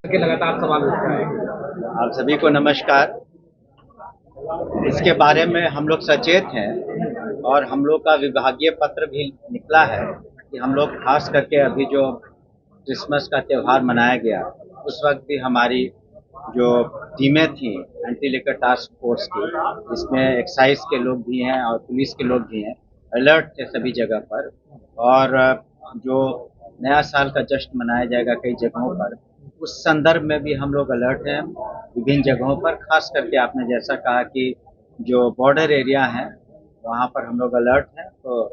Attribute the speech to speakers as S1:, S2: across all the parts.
S1: के लगातार सवाल उठ रहा है।
S2: आप सभी को नमस्कार। इसके बारे में हम लोग सचेत हैं और हम लोग का विभागीय पत्र भी निकला है कि हम लोग खास करके अभी जो क्रिसमस का त्यौहार मनाया गया उस वक्त भी हमारी जो टीमें थी एंटी लिकर टास्क फोर्स की, इसमें एक्साइज के लोग भी हैं और पुलिस के लोग भी हैं, अलर्ट थे सभी जगह पर। और जो नया साल का जश्न मनाया जाएगा कई जगहों पर, उस संदर्भ में भी हम लोग अलर्ट हैं विभिन्न जगहों पर। खास करके आपने जैसा कहा कि जो बॉर्डर एरिया है वहाँ पर हम लोग अलर्ट हैं, तो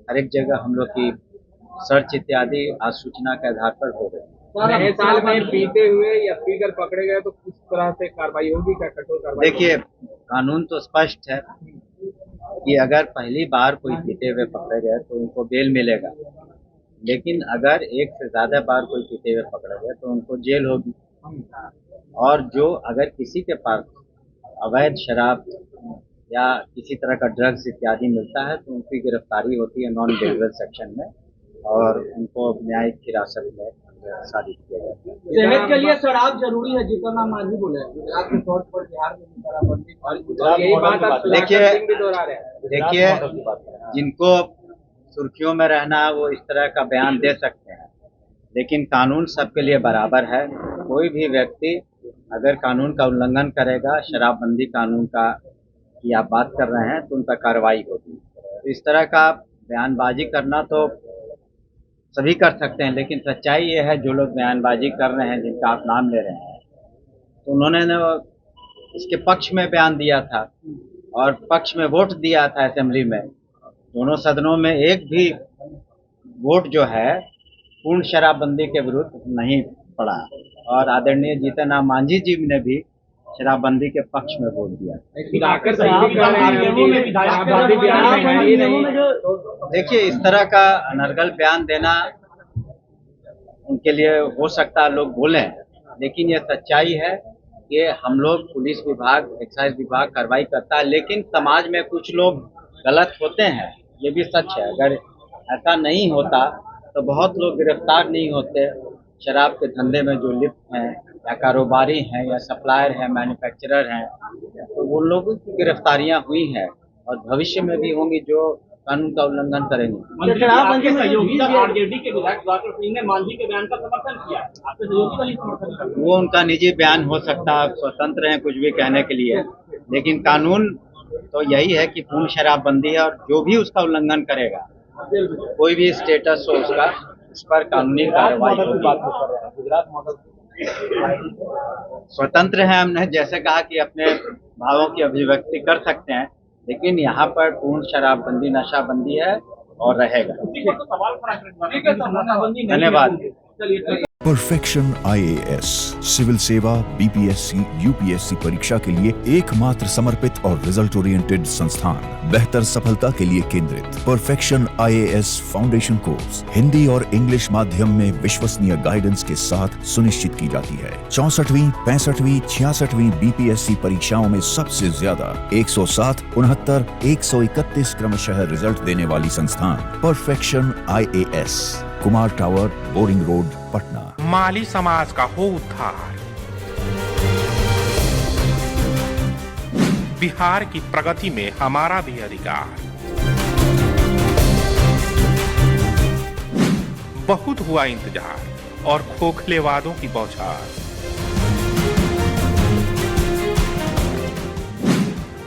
S2: हर एक जगह हम लोग की सर्च इत्यादि आज सूचना के आधार पर हो रही है।
S1: नए साल में पीते हुए या पीकर पकड़े गए तो किस तरह से कार्रवाई होगी, क्या कठोर कार्रवाई?
S2: देखिए, कानून तो स्पष्ट है कि अगर पहली बार कोई पीते हुए पकड़े गए तो उनको बेल मिलेगा, लेकिन अगर एक से ज्यादा बार कोई पीते हुए पकड़े गए तो उनको जेल होगी। और जो अगर किसी के पास अवैध शराब या किसी तरह का ड्रग्स इत्यादि मिलता है तो उनकी गिरफ्तारी होती है नॉन बेलेबल सेक्शन में और उनको न्यायिक हिरासत में शादी किया जाता है।
S1: सेहत के लिए शराब जरूरी है, जितना मांझी बोले गुजरात के तौर पर बिहार में शराबबंदी, यही बात आप
S2: देखिए, जिनको सुर्खियों में रहना है वो इस तरह का बयान दे सकते हैं, लेकिन कानून सबके लिए बराबर है। कोई भी व्यक्ति अगर कानून का उल्लंघन करेगा, शराबबंदी कानून का की आप बात कर रहे हैं, तो उनका कार्रवाई होगी। तो इस तरह का बयानबाजी करना तो सभी कर सकते हैं, लेकिन सच्चाई ये है जो लोग बयानबाजी कर रहे हैं, जिनका आप नाम ले रहे हैं, तो उन्होंने इसके पक्ष में बयान दिया था और पक्ष में वोट दिया था असेंबली में। दोनों सदनों में एक भी वोट जो है पूर्ण शराबबंदी के विरुद्ध नहीं पड़ा और आदरणीय जीतन राम मांझी जी ने भी शराबबंदी के पक्ष में वोट दिया। देखिए, इस तरह का अनर्गल बयान देना उनके लिए हो सकता है लोग बोलें, लेकिन ये सच्चाई है कि हम लोग पुलिस विभाग, एक्साइज विभाग कार्रवाई करता है, लेकिन समाज में कुछ लोग गलत होते हैं, ये भी सच है। अगर ऐसा नहीं होता तो बहुत लोग गिरफ्तार नहीं होते। शराब के धंधे में जो लिप्त हैं या कारोबारी हैं या सप्लायर हैं, मैन्युफैक्चरर हैं, तो वो लोगों की गिरफ्तारियां हुई हैं और भविष्य में भी होंगी जो कानून का उल्लंघन करेंगे।
S1: शराबबंदी सहयोगी आरजेडी के विधायक दिवाकर सिंह ने मांझी के बयान का समर्थन किया, आपके सहयोगी का नहीं समर्थन किया।
S2: वो उनका निजी बयान हो सकता है, स्वतंत्र हैं कुछ भी कहने के लिए, लेकिन कानून तो यही है कि पूर्ण शराबबंदी है और जो भी उसका उल्लंघन करेगा, कोई भी स्टेटस हो उसका, उस पर कानूनी कार्रवाई होगी। स्वतंत्र है, हमने जैसे कहा कि अपने भावों की अभिव्यक्ति कर सकते हैं, लेकिन यहाँ पर पूर्ण शराबबंदी, नशाबंदी है और रहेगा। धन्यवाद।
S3: परफेक्शन IAS सिविल सेवा, BPSC, UPSC परीक्षा के लिए एकमात्र समर्पित और रिजल्ट ओरिएंटेड संस्थान, बेहतर सफलता के लिए केंद्रित। Perfection IAS foundation course Hindi और इंग्लिश माध्यम में विश्वसनीय गाइडेंस के साथ सुनिश्चित की जाती है। 64वीं, 65वीं, 66वीं BPSC परीक्षाओं में सबसे ज्यादा 107, 69, 131 क्रमशः रिजल्ट देने वाली संस्थान Perfection IAS, Kumar tower, Boring road, Patna.
S4: माली समाज का हो उद्धार, बिहार की प्रगति में हमारा भी अधिकार। बहुत हुआ इंतजार और खोखले वादों की बौछार,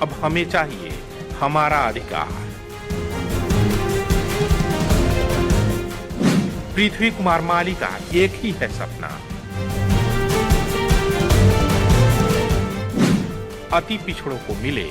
S4: अब हमें चाहिए हमारा अधिकार। पृथ्वी कुमार माली का एक ही है सपना, अति पिछड़ों को मिले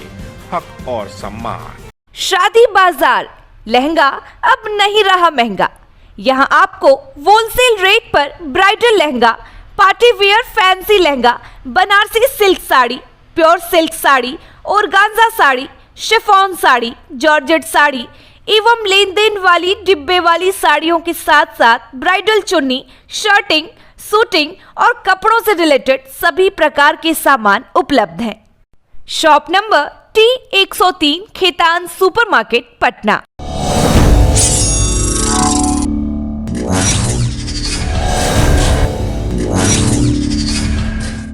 S4: हक और सम्मान।
S5: शादी बाजार लहंगा अब नहीं रहा महंगा। यहाँ आपको होलसेल रेट पर bridal lehenga, party wear fancy lehenga, Banarasi silk sari, pure silk sari, organza sari, chiffon sari, georgette sari एवं लेन देन वाली डिब्बे वाली साड़ियों के साथ साथ ब्राइडल चुन्नी, शर्टिंग, सूटिंग और कपड़ों से रिलेटेड सभी प्रकार के सामान उपलब्ध हैं। Shop number T103 Khetan supermarket, Patna.